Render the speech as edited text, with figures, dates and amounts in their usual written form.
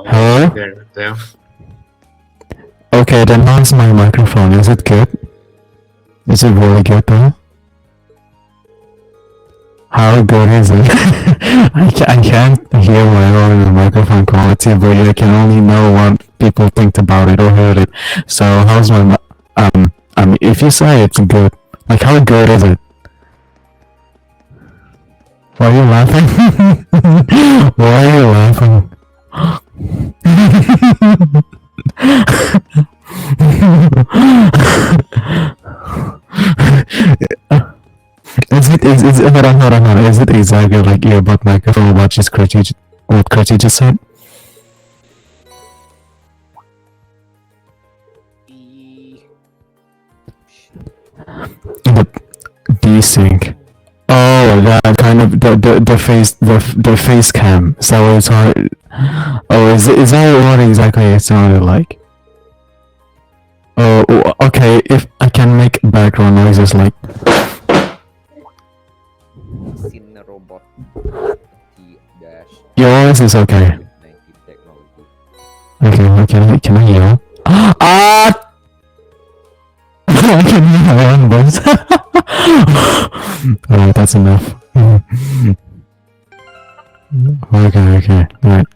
Hello? There, there. Okay, then how's my microphone? Is it good? Is it really good though? How good is it? I can't hear my own microphone quality, but I can only know what people think about it or heard it. So how's my if you say it's good, like how good is it? Why are you laughing? Why are you laughing? Hold on. Is it exactly like earbud microphone what Kurti just said? The desync. Oh, that kind of the face cam. So it's hard. Oh, is that what exactly it sounded like? Oh, okay. If I can make background noises like. Sin robot T-dash Your voice is okay. 90 technology. Okay, can I yell? Ah! I can hear my own voice. Alright, that's enough. Okay. Alright.